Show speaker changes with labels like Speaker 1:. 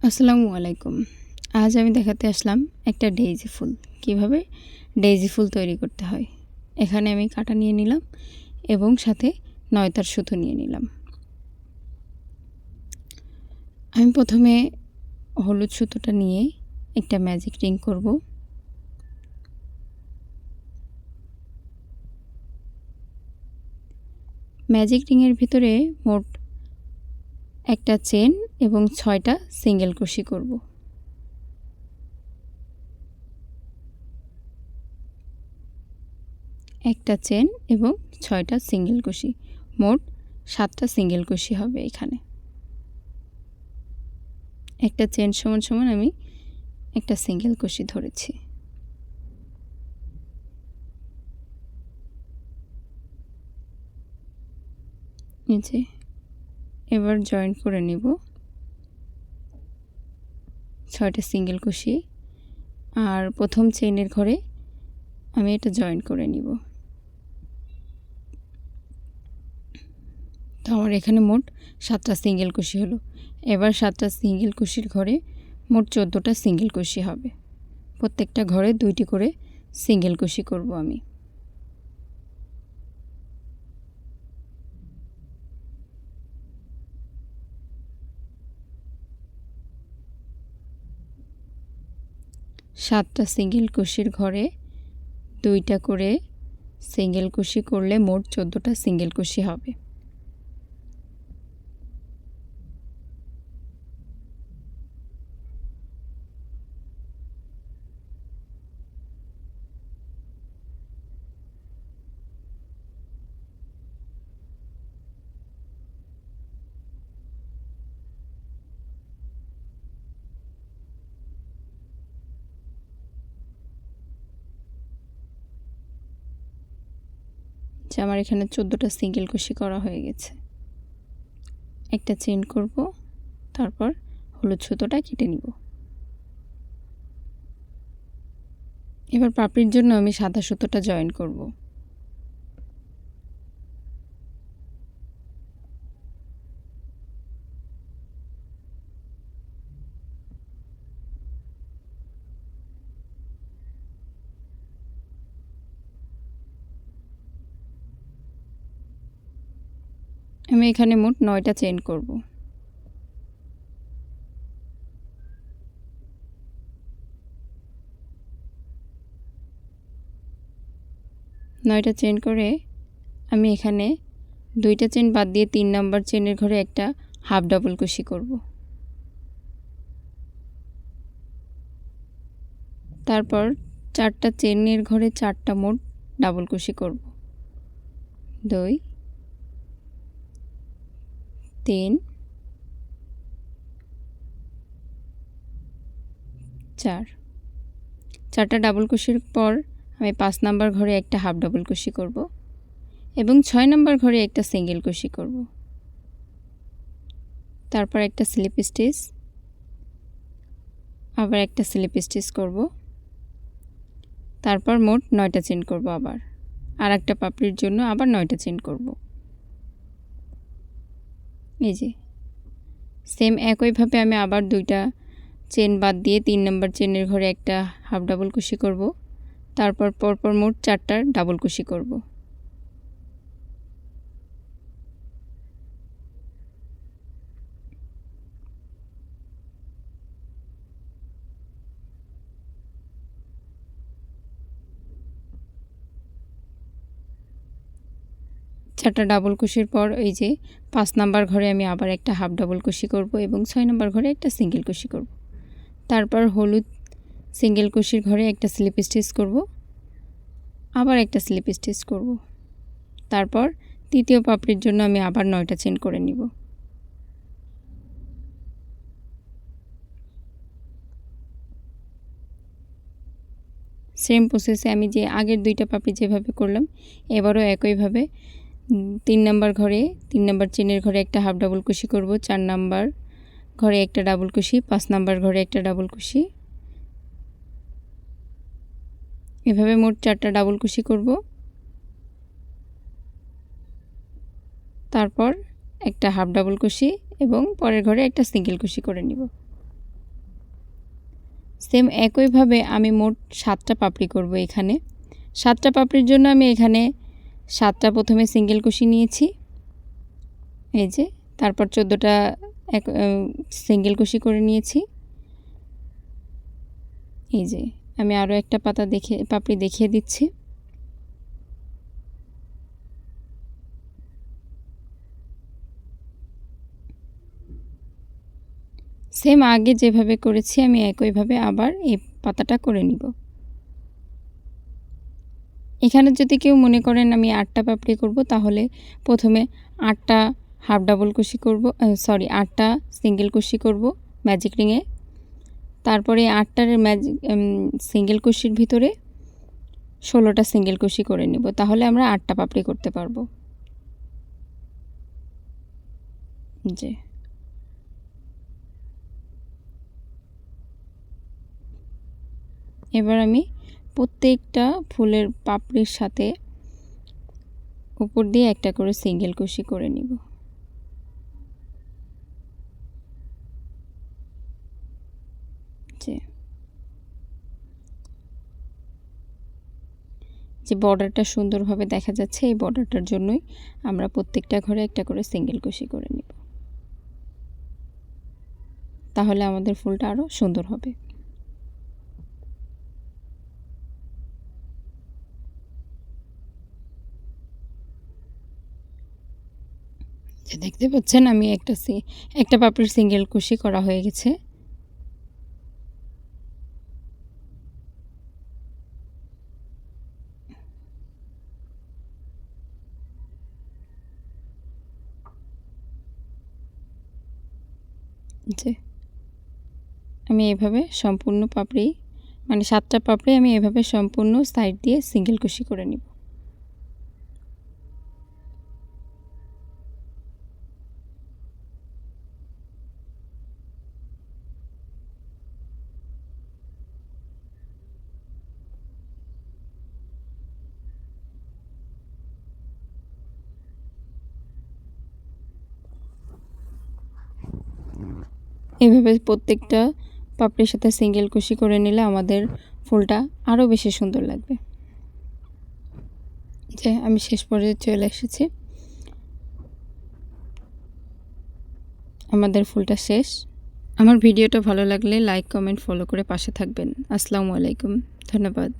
Speaker 1: আসসালামু আলাইকুম। আজ আমি দেখাতে আসলাম একটা ডেইজি ফুল কিভাবে ডেইজি ফুল তৈরি করতে হয়। এখানে আমি কাঁটা নিয়ে নিলাম এবং সাথে ৯ তার সুতো নিয়ে নিলাম। আমি প্রথমে হলুদ সুতোটা নিয়ে একটা ম্যাজিক রিং করব। ম্যাজিক রিংয়ের ভিতরে মোট একটা চেন এবং ৬টা সিঙ্গেল ক্রোশি করব। একটা চেন এবং ৬টা সিঙ্গেল ক্রোশি, মোট ৭টা সিঙ্গেল ক্রোশি হবে এখানে। একটা চেন সমান সমান আমি একটা সিঙ্গেল ক্রোশি ধরেছি। নিচে এবার জয়েন করে নিব ৬টা সিঙ্গেল ক্রোশি, আর প্রথম চেইনের ঘরে আমি এটা জয়েন করে নিব। তো আমার এখানে মোট ৭টা সিঙ্গেল ক্রোশি হলো। এবার ৭টা সিঙ্গেল ক্রোশির ঘরে মোট ১৪টা সিঙ্গেল ক্রোশি হবে। প্রত্যেকটা ঘরে ২টি করে সিঙ্গেল ক্রোশি করব আমি। সাতটা সিঙ্গেল ক্রোশির ঘরে ২টা করে সিঙ্গেল ক্রোশি করলে মোট ১৪টা সিঙ্গেল ক্রোশি হবে। যে আমার এখানে ১৪টা সিঙ্গেল ক্রোশি করা হয়ে গেছে। একটা চেইন করব, তারপর হলুদ সুতোটা কেটে নিব। এবার পাপড়ির জন্য আমি সাদা সুতোটা জয়েন করব। আমি এখানে মোট ৯টা চেইন করব। নয়টা চেইন করে আমি এখানে ২টা চেইন বাদ দিয়ে ৩ নাম্বার চেইনের ঘরে একটা হাফ ডাবল ক্রোশি করব। তারপর ৪টা চেইনের ঘরে ৪টা মোট ডাবল ক্রোশি করব। ২, ৩, ৪। ৪টা ডাবল ক্রোশির পর আমি ৫ নাম্বার ঘরে একটা হাফ ডাবল ক্রোশি করব এবং ৬ নাম্বার ঘরে একটা সিঙ্গেল ক্রোশি করব। তারপর একটা স্লিপ স্টিচ, আবার একটা স্লিপ স্টিচ করব। তারপর মোট ৯টা চেইন করব। আবার আর একটা পাপড়ির জন্য আবার ৯টা চেইন করব। এই যে সেম একইভাবে আমি আবার ২টা চেইন বাদ দিয়ে ৩ নাম্বার চেইনের ঘরে একটা হাফ ডাবল ক্রোশি করব। তারপর পরপর মোট ৪টা ডাবল ক্রোশি করব। চারটা ডাবল ক্রোশির পর এই যে ৫ নাম্বার ঘরে আমি আবার একটা হাফ ডাবল ক্রোশি করব এবং ৬ নাম্বার ঘরে একটা সিঙ্গেল ক্রোশি করব। তারপর হলুদ সিঙ্গেল ক্রোশির ঘরে একটা স্লিপ স্টিচ করব, আবার একটা স্লিপ স্টিচ করব। তারপর তৃতীয় পাপড়ির জন্য আমি আবার ৯টা চেইন করে নিব। সেম প্রসেসে আমি যে আগের ২টা পাপড়ি যেভাবে করলাম এবারও একইভাবে ৩ নাম্বার ঘরে ৩ নাম্বার চেইনের ঘরে একটা হাফ ডাবল ক্রোশি করব, ৪ নাম্বার ঘরে একটা ডাবল ক্রোশি, ৫ নাম্বার ঘরে একটা ডাবল ক্রোশি, এভাবে মোট ৪টা ডাবল ক্রোশি করব। তারপর একটা হাফ ডাবল ক্রোশি এবং পরের ঘরে একটা সিঙ্গেল ক্রোশি করে নিব। সেম একইভাবে আমি মোট 7টা পাপড়ি করব এখানে। 7টা পাপড়ির জন্য আমি এখানে 7টা প্রথমে সিঙ্গেল কুশি নিয়েছি, এই যে, তারপর 14টা সিঙ্গেল কুশি করে নিয়েছি। এই যে আমি আরও একটা পাপড়ি দেখিয়ে দিচ্ছি। সেম আগে যেভাবে করেছি আমি একইভাবে আবার এই পাতাটা করে নিব। এখানে যদি কেউ মনে করেন আমি 8টা পাপড়ি করব, তাহলে প্রথমে 8টা হাফ ডাবল কুশি করব, 8টা সিঙ্গেল কুশি করব ম্যাজিক রিংয়ে। তারপরে 8টার সিঙ্গেল কুশির ভিতরে 16টা সিঙ্গেল কুশি করে নিব, তাহলে আমরা 8টা পাপড়ি করতে পারবো। যে এবার আমি প্রত্যেকটা ফুলের পাপড়ির সাথে উপর দিয়ে একটা করে সিঙ্গেল কুশি করে নিব। যে বর্ডারটা সুন্দরভাবে দেখা যাচ্ছে, এই বর্ডারটার জন্যই আমরা প্রত্যেকটা ঘরে একটা করে সিঙ্গেল কুশি করে নিব, তাহলে আমাদের ফুলটা আরও সুন্দর হবে। যে দেখতে পাচ্ছেন আমি একটা পাপড়ির সিঙ্গেল কুশি করা হয়ে গেছে। যে আমি এভাবে সম্পূর্ণ পাপড়ি, মানে 7টা পাপড়ি আমি এভাবে সম্পূর্ণ সাইড দিয়ে সিঙ্গেল কুশি করে নিব। এভাবে প্রত্যেকটা পাপড়ির সাথে সিঙ্গেল কুশি করে নিলে আমাদের ফুলটা আরও বেশি সুন্দর লাগবে। যে আমি শেষ পর্যায়ে চলে এসেছি, আমাদের ফুলটা শেষ। আমার ভিডিওটা ভালো লাগলে লাইক, কমেন্ট, ফলো করে পাশে থাকবেন। আসসালামু আলাইকুম, ধন্যবাদ।